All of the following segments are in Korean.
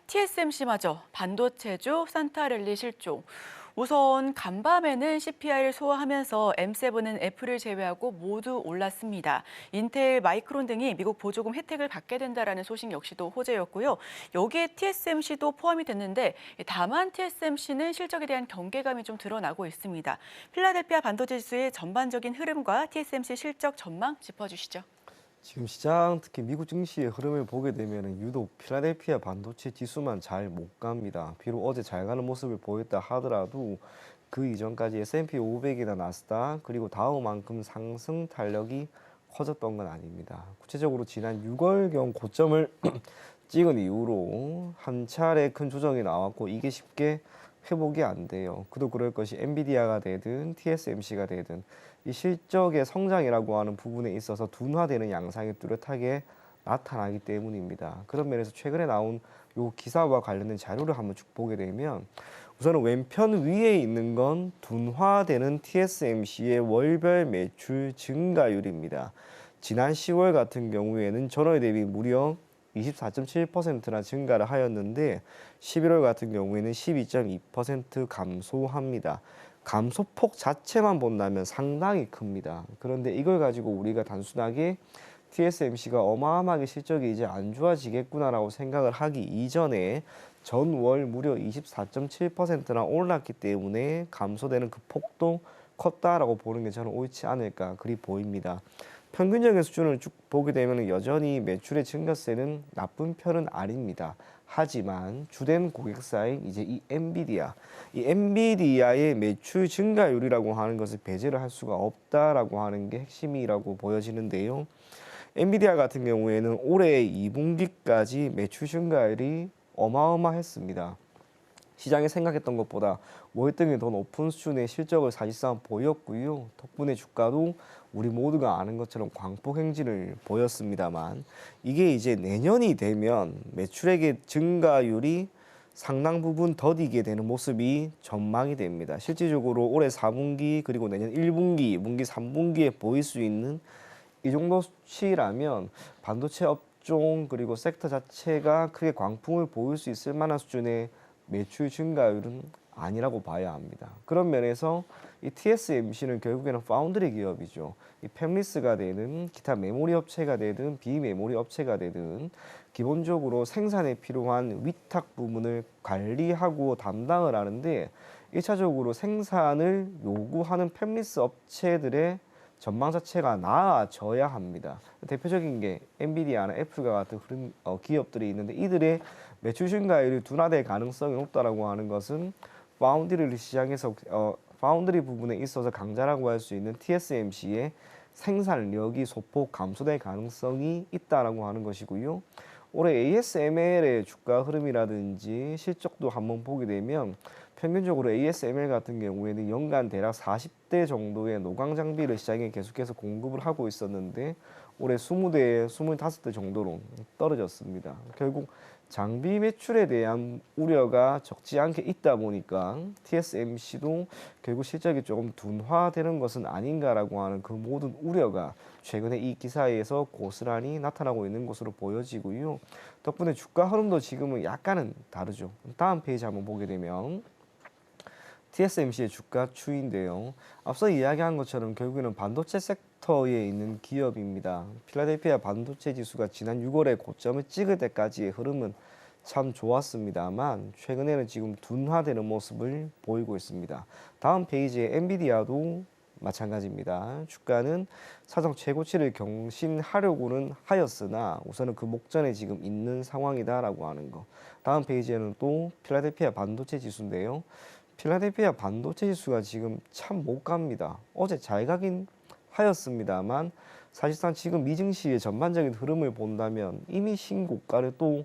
TSMC마저 반도체주 산타랠리 실종. 우선 간밤에는 CPI를 소화하면서 M7은 애플을 제외하고 모두 올랐습니다. 인텔, 마이크론 등이 미국 보조금 혜택을 받게 된다라는 소식 역시도 호재였고요. 여기에 TSMC도 포함이 됐는데 다만 TSMC는 실적에 대한 경계감이 좀 드러나고 있습니다. 필라델피아 반도체 지수의 전반적인 흐름과 TSMC 실적 전망 짚어주시죠. 지금 시장, 특히 미국 증시의 흐름을 보게 되면 유독 필라델피아 반도체 지수만 잘 못 갑니다. 비록 어제 잘 가는 모습을 보였다 하더라도 그 이전까지 S&P 500이나 나스닥 그리고 다우만큼 상승 탄력이 커졌던 건 아닙니다. 구체적으로 지난 6월경 고점을 찍은 이후로 한 차례 큰 조정이 나왔고 이게 쉽게 회복이 안 돼요. 그도 그럴 것이 엔비디아가 되든 TSMC가 되든 이 실적의 성장이라고 하는 부분에 있어서 둔화되는 양상이 뚜렷하게 나타나기 때문입니다. 그런 면에서 최근에 나온 요 기사와 관련된 자료를 한번 쭉 보게 되면 우선은 왼편 위에 있는 건 둔화되는 TSMC의 월별 매출 증가율입니다. 지난 10월 같은 경우에는 전월 대비 무려 24.7%나 증가를 하였는데 11월 같은 경우에는 12.2% 감소합니다. 감소폭 자체만 본다면 상당히 큽니다. 그런데 이걸 가지고 우리가 단순하게 TSMC가 어마어마하게 실적이 이제 안 좋아지겠구나라고 생각을 하기 이전에 전월 무려 24.7%나 올랐기 때문에 감소되는 그 폭도 컸다라고 보는 게 저는 옳지 않을까 그리 보입니다. 평균적인 수준을 쭉 보게 되면 여전히 매출의 증가세는 나쁜 편은 아닙니다. 하지만 주된 고객사인 이제 이 엔비디아의 매출 증가율이라고 하는 것을 배제를 할 수가 없다라고 하는 게 핵심이라고 보여지는데요. 엔비디아 같은 경우에는 올해 2분기까지 매출 증가율이 어마어마했습니다. 시장이 생각했던 것보다 월등히 더 높은 수준의 실적을 사실상 보였고요. 덕분에 주가도 우리 모두가 아는 것처럼 광폭 행진을 보였습니다만 이게 이제 내년이 되면 매출액의 증가율이 상당 부분 더디게 되는 모습이 전망이 됩니다. 실질적으로 올해 4분기 그리고 내년 1분기, 2분기, 3분기에 보일 수 있는 이 정도 수치라면 반도체 업종 그리고 섹터 자체가 크게 광풍을 보일 수 있을 만한 수준의 매출 증가율은 아니라고 봐야 합니다. 그런 면에서 이 TSMC는 결국에는 파운드리 기업이죠. 이 팹리스가 되든 기타 메모리 업체가 되든 비메모리 업체가 되든 기본적으로 생산에 필요한 위탁 부분을 관리하고 담당을 하는데 1차적으로 생산을 요구하는 팹리스 업체들의 전망 자체가 나아져야 합니다. 대표적인 게 엔비디아나 애플과 같은 기업들이 있는데 이들의 매출 증가율이 둔화될 가능성이 높다라고 하는 것은 파운드리 시장에서 파운드리 부분에 있어서 강자라고 할 수 있는 TSMC의 생산력이 소폭 감소될 가능성이 있다라고 하는 것이고요. 올해 ASML의 주가 흐름이라든지 실적도 한번 보게 되면 평균적으로 ASML 같은 경우에는 연간 대략 40대 정도의 노광 장비를 시장에 계속해서 공급을 하고 있었는데 올해 20대, 25대 정도로 떨어졌습니다. 결국 장비 매출에 대한 우려가 적지 않게 있다 보니까 TSMC도 결국 실적이 조금 둔화되는 것은 아닌가라고 하는 그 모든 우려가 최근에 이 기사에서 고스란히 나타나고 있는 것으로 보여지고요. 덕분에 주가 흐름도 지금은 약간은 다르죠. 다음 페이지 한번 보게 되면 TSMC의 주가 추이인데요. 앞서 이야기한 것처럼 결국에는 반도체 섹터에 있는 기업입니다. 필라델피아 반도체 지수가 지난 6월에 고점을 찍을 때까지의 흐름은 참 좋았습니다만 최근에는 지금 둔화되는 모습을 보이고 있습니다. 다음 페이지에 엔비디아도 마찬가지입니다. 주가는 사상 최고치를 경신하려고는 하였으나 우선은 그 목전에 지금 있는 상황이다라고 하는 거. 다음 페이지에는 또 필라델피아 반도체 지수인데요. 필라델피아 반도체 지수가 지금 참 못 갑니다. 어제 잘 가긴 하였습니다만 사실상 지금 미증시의 전반적인 흐름을 본다면 이미 신고가를 또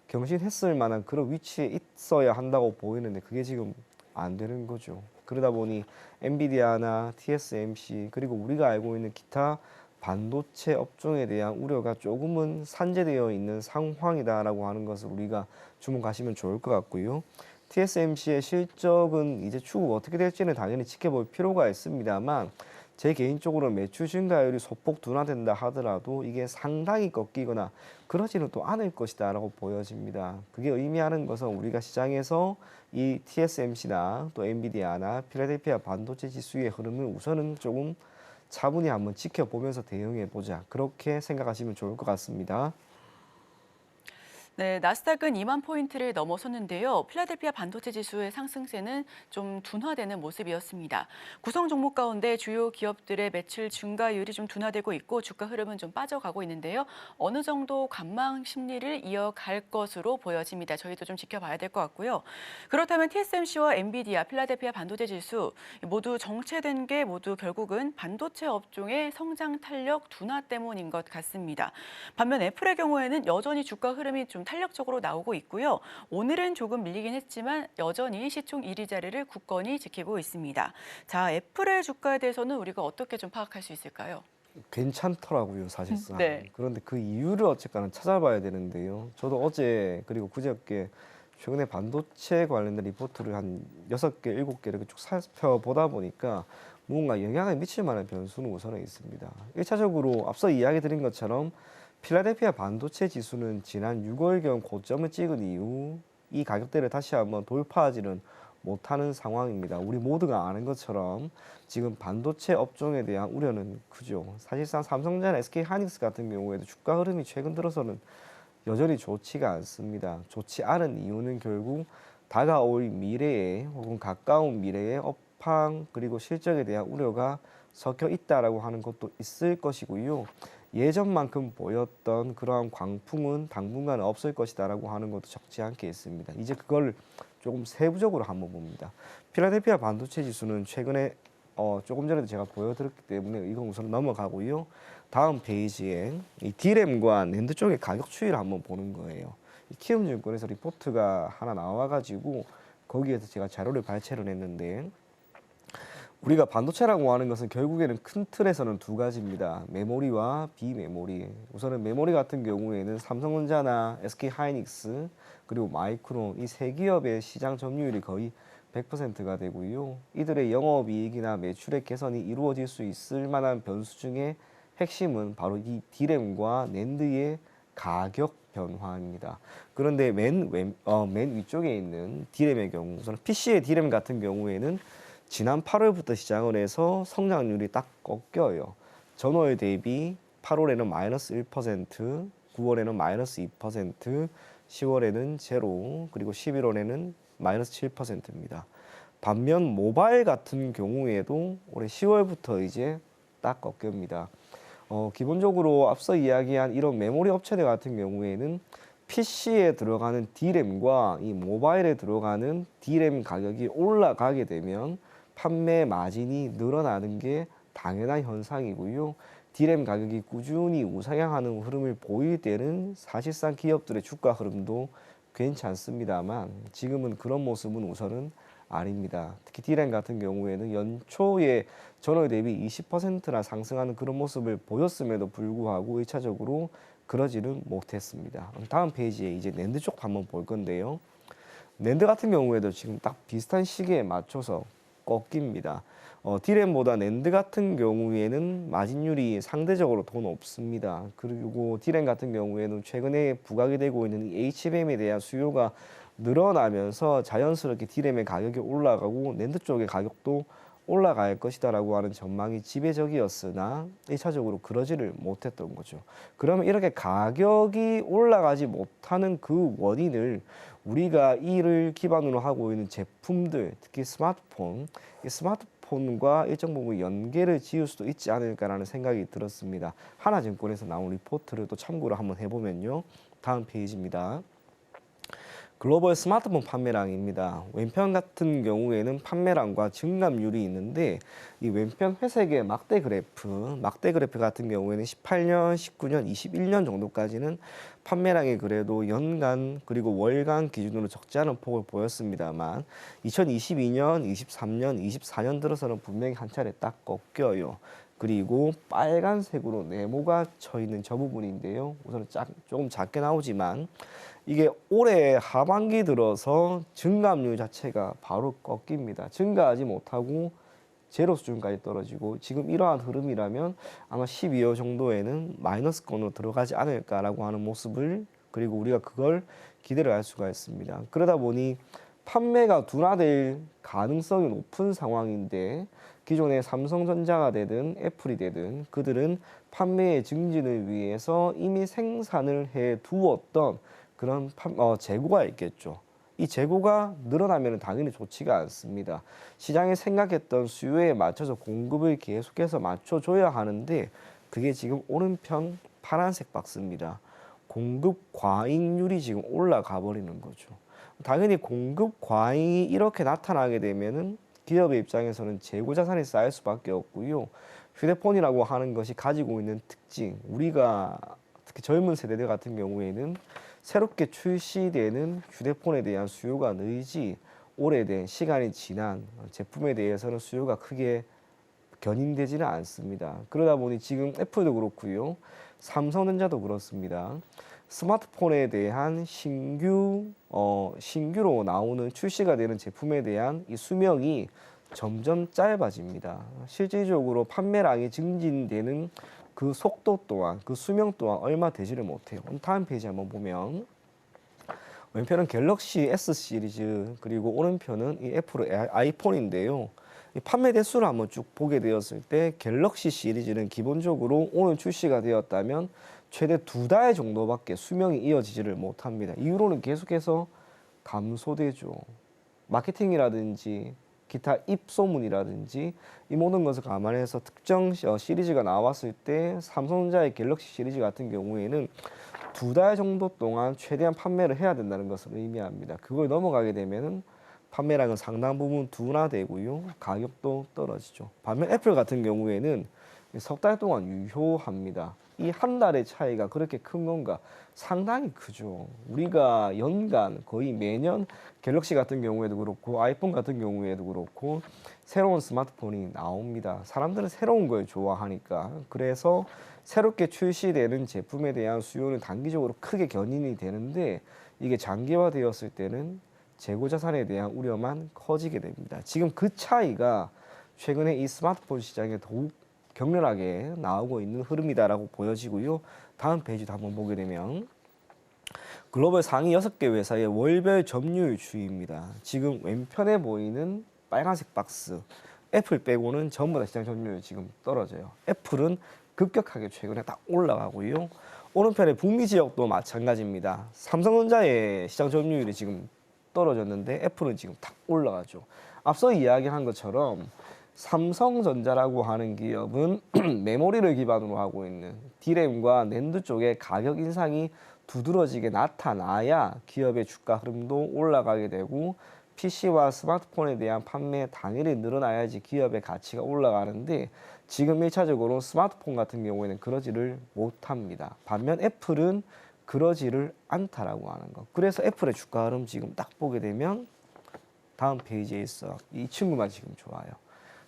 경신했을 만한 그런 위치에 있어야 한다고 보이는데 그게 지금 안 되는 거죠. 그러다 보니 엔비디아나 TSMC 그리고 우리가 알고 있는 기타 반도체 업종에 대한 우려가 조금은 산재되어 있는 상황이다라고 하는 것을 우리가 주목하시면 좋을 것 같고요. TSMC의 실적은 이제 추후 어떻게 될지는 당연히 지켜볼 필요가 있습니다만 제 개인적으로 매출 증가율이 소폭 둔화된다 하더라도 이게 상당히 꺾이거나 그러지는 또 않을 것이다라고 보여집니다. 그게 의미하는 것은 우리가 시장에서 이 TSMC나 또 엔비디아나 필라델피아 반도체 지수의 흐름을 우선은 조금 차분히 한번 지켜보면서 대응해 보자. 그렇게 생각하시면 좋을 것 같습니다. 네, 나스닥은 2만 포인트를 넘어섰는데요. 필라델피아 반도체 지수의 상승세는 좀 둔화되는 모습이었습니다. 구성 종목 가운데 주요 기업들의 매출 증가율이 좀 둔화되고 있고 주가 흐름은 좀 빠져가고 있는데요. 어느 정도 관망 심리를 이어갈 것으로 보여집니다. 저희도 좀 지켜봐야 될 것 같고요. 그렇다면 TSMC와 엔비디아, 필라델피아 반도체 지수 모두 정체된 게 모두 결국은 반도체 업종의 성장 탄력 둔화 때문인 것 같습니다. 반면 애플의 경우에는 여전히 주가 흐름이 좀 탄력적으로 나오고 있고요. 오늘은 조금 밀리긴 했지만 여전히 시총 1위 자리를 굳건히 지키고 있습니다. 자, 애플의 주가에 대해서는 우리가 어떻게 좀 파악할 수 있을까요? 괜찮더라고요, 사실상. 네. 그런데 그 이유를 어쨌거나 찾아봐야 되는데요. 저도 어제 그리고 그저께 최근에 반도체 관련된 리포트를 한 6개, 7개 이렇게 쭉 살펴보다 보니까 뭔가 영향을 미칠 만한 변수는 우선은 있습니다. 1차적으로 앞서 이야기 드린 것처럼 필라델피아 반도체 지수는 지난 6월경 고점을 찍은 이후 이 가격대를 다시 한번 돌파하지는 못하는 상황입니다. 우리 모두가 아는 것처럼 지금 반도체 업종에 대한 우려는 크죠. 사실상 삼성전자, SK하이닉스 같은 경우에도 주가 흐름이 최근 들어서는 여전히 좋지가 않습니다. 좋지 않은 이유는 결국 다가올 미래에 혹은 가까운 미래에 업황 그리고 실적에 대한 우려가 섞여 있다라고 하는 것도 있을 것이고요. 예전만큼 보였던 그러한 광풍은 당분간 없을 것이다라고 하는 것도 적지 않게 있습니다. 이제 그걸 조금 세부적으로 한번 봅니다. 필라델피아 반도체 지수는 최근에 조금 전에도 제가 보여드렸기 때문에 이건 우선 넘어가고요. 다음 페이지에 이 D램과 낸드 쪽의 가격 추이를 한번 보는 거예요. 키움증권에서 리포트가 하나 나와가지고 거기에서 제가 자료를 발췌를 했는데 우리가 반도체라고 하는 것은 결국에는 큰 틀에서는 두 가지입니다. 메모리와 비메모리. 우선은 메모리 같은 경우에는 삼성전자나 SK하이닉스 그리고 마이크론 이 세 기업의 시장 점유율이 거의 100%가 되고요. 이들의 영업이익이나 매출의 개선이 이루어질 수 있을 만한 변수 중에 핵심은 바로 이 D램과 낸드의 가격 변화입니다. 그런데 맨 위쪽에 있는 D램의 경우, 우선 PC의 D램 같은 경우에는 지난 8월부터 시작을 해서 성장률이 딱 꺾여요. 전월 대비 8월에는 마이너스 1%, 9월에는 마이너스 2%, 10월에는 제로, 그리고 11월에는 마이너스 7%입니다. 반면 모바일 같은 경우에도 올해 10월부터 이제 딱 꺾입니다. 기본적으로 앞서 이야기한 이런 메모리 업체들 같은 경우에는 PC에 들어가는 D램과 이 모바일에 들어가는 D램 가격이 올라가게 되면 판매 마진이 늘어나는 게 당연한 현상이고요. D램 가격이 꾸준히 우상향하는 흐름을 보일 때는 사실상 기업들의 주가 흐름도 괜찮습니다만 지금은 그런 모습은 우선은 아닙니다. 특히 D램 같은 경우에는 연초에 전월 대비 20%나 상승하는 그런 모습을 보였음에도 불구하고 1차적으로 그러지는 못했습니다. 다음 페이지에 이제 낸드 쪽 한번 볼 건데요. 낸드 같은 경우에도 지금 딱 비슷한 시기에 맞춰서 꺾입니다. D램보다 낸드 같은 경우에는 마진율이 상대적으로 더 높습니다. 그리고 D램 같은 경우에는 최근에 부각이 되고 있는 이 HBM에 대한 수요가 늘어나면서 자연스럽게 D램의 가격이 올라가고 낸드 쪽의 가격도 올라갈 것이다라고 하는 전망이 지배적이었으나 1차적으로 그러지를 못했던 거죠. 그러면 이렇게 가격이 올라가지 못하는 그 원인을 우리가 이를 기반으로 하고 있는 제품들, 특히 스마트폰, 이 스마트폰과 일정 부분 연계를 지을 수도 있지 않을까라는 생각이 들었습니다. 하나증권에서 나온 리포트를 또 참고를 한번 해보면요. 다음 페이지입니다. 글로벌 스마트폰 판매량입니다. 왼편 같은 경우에는 판매량과 증감률이 있는데 이 왼편 회색의 막대 그래프 같은 경우에는 18년, 19년, 21년 정도까지는 판매량이 그래도 연간 그리고 월간 기준으로 적지 않은 폭을 보였습니다만 2022년, 23년, 24년 들어서는 분명히 한 차례 딱 꺾여요. 그리고 빨간색으로 네모가 쳐 있는 저 부분인데요. 우선 조금 작게 나오지만 이게 올해 하반기 들어서 증감률 자체가 바로 꺾입니다. 증가하지 못하고 제로 수준까지 떨어지고 지금 이러한 흐름이라면 아마 12월 정도에는 마이너스권으로 들어가지 않을까라고 하는 모습을 그리고 우리가 그걸 기대를 할 수가 있습니다. 그러다 보니 판매가 둔화될 가능성이 높은 상황인데 기존의 삼성전자가 되든 애플이 되든 그들은 판매의 증진을 위해서 이미 생산을 해 두었던 그런 재고가 있겠죠. 이 재고가 늘어나면 당연히 좋지가 않습니다. 시장이 생각했던 수요에 맞춰서 공급을 계속해서 맞춰줘야 하는데 그게 지금 오른편 파란색 박스입니다. 공급 과잉률이 지금 올라가 버리는 거죠. 당연히 공급 과잉이 이렇게 나타나게 되면은 기업의 입장에서는 재고 자산이 쌓일 수밖에 없고요. 휴대폰이라고 하는 것이 가지고 있는 특징, 우리가 특히 젊은 세대들 같은 경우에는 새롭게 출시되는 휴대폰에 대한 수요가 늘지 오래된 시간이 지난 제품에 대해서는 수요가 크게 견인되지는 않습니다. 그러다 보니 지금 애플도 그렇고요. 삼성전자도 그렇습니다. 스마트폰에 대한 신규로 나오는 출시가 되는 제품에 대한 이 수명이 점점 짧아집니다. 실질적으로 판매량이 증진되는 그 속도 또한 그 수명 또한 얼마 되지를 못해요. 다음 페이지 한번 보면 왼편은 갤럭시 S 시리즈 그리고 오른편은 이 애플의 아이폰인데요. 이 판매 대수를 한번 쭉 보게 되었을 때 갤럭시 시리즈는 기본적으로 오늘 출시가 되었다면 최대 2달 정도밖에 수명이 이어지지를 못합니다. 이후로는 계속해서 감소되죠. 마케팅이라든지 기타 입소문이라든지 이 모든 것을 감안해서 특정 시리즈가 나왔을 때 삼성전자의 갤럭시 시리즈 같은 경우에는 2달 정도 동안 최대한 판매를 해야 된다는 것을 의미합니다. 그걸 넘어가게 되면은 판매량은 상당 부분 둔화되고요. 가격도 떨어지죠. 반면 애플 같은 경우에는 석 달 동안 유효합니다. 이 한 달의 차이가 그렇게 큰 건가? 상당히 크죠. 우리가 연간 거의 매년 갤럭시 같은 경우에도 그렇고 아이폰 같은 경우에도 그렇고 새로운 스마트폰이 나옵니다. 사람들은 새로운 걸 좋아하니까. 그래서 새롭게 출시되는 제품에 대한 수요는 단기적으로 크게 견인이 되는데 이게 장기화되었을 때는 재고 자산에 대한 우려만 커지게 됩니다. 지금 그 차이가 최근에 이 스마트폰 시장에 더욱 격렬하게 나오고 있는 흐름이다라고 보여지고요. 다음 페이지도 한번 보게 되면 글로벌 상위 6개 회사의 월별 점유율 추이입니다. 지금 왼편에 보이는 빨간색 박스 애플 빼고는 전부 다 시장 점유율 지금 떨어져요. 애플은 급격하게 최근에 딱 올라가고요. 오른편에 북미 지역도 마찬가지입니다. 삼성전자의 시장 점유율이 지금 떨어졌는데 애플은 지금 탁 올라가죠. 앞서 이야기한 것처럼 삼성전자라고 하는 기업은 메모리를 기반으로 하고 있는 D램과 낸드 쪽의 가격 인상이 두드러지게 나타나야 기업의 주가 흐름도 올라가게 되고 PC와 스마트폰에 대한 판매 당연히 늘어나야지 기업의 가치가 올라가는데 지금 1차적으로 스마트폰 같은 경우에는 그러지를 못합니다. 반면 애플은 그러지를 않다라고 하는 거. 그래서 애플의 주가 흐름 지금 딱 보게 되면 다음 페이지에 있어. 이 친구만 지금 좋아요.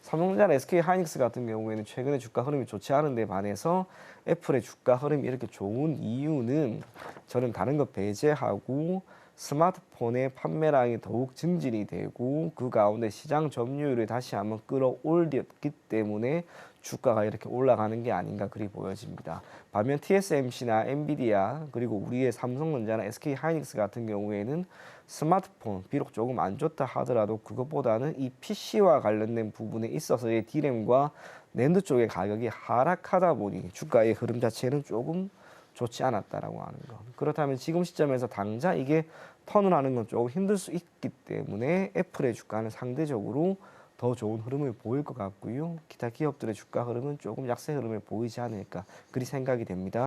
삼성전자, SK 하이닉스 같은 경우에는 최근에 주가 흐름이 좋지 않은 데 반해서 애플의 주가 흐름이 이렇게 좋은 이유는 저는 다른 것 배제하고 스마트폰의 판매량이 더욱 증진이 되고 그 가운데 시장 점유율을 다시 한번 끌어올렸기 때문에 주가가 이렇게 올라가는 게 아닌가 그리 보여집니다. 반면 TSMC나 엔비디아 그리고 우리의 삼성전자나 SK 하이닉스 같은 경우에는 스마트폰 비록 조금 안 좋다 하더라도 그것보다는 이 PC와 관련된 부분에 있어서의 D램과 낸드 쪽의 가격이 하락하다 보니 주가의 흐름 자체는 조금 좋지 않았다라고 하는 것. 그렇다면 지금 시점에서 당장 이게 턴을 하는 건 조금 힘들 수 있기 때문에 애플의 주가는 상대적으로 더 좋은 흐름을 보일 것 같고요. 기타 기업들의 주가 흐름은 조금 약세 흐름을 보이지 않을까 그리 생각이 됩니다.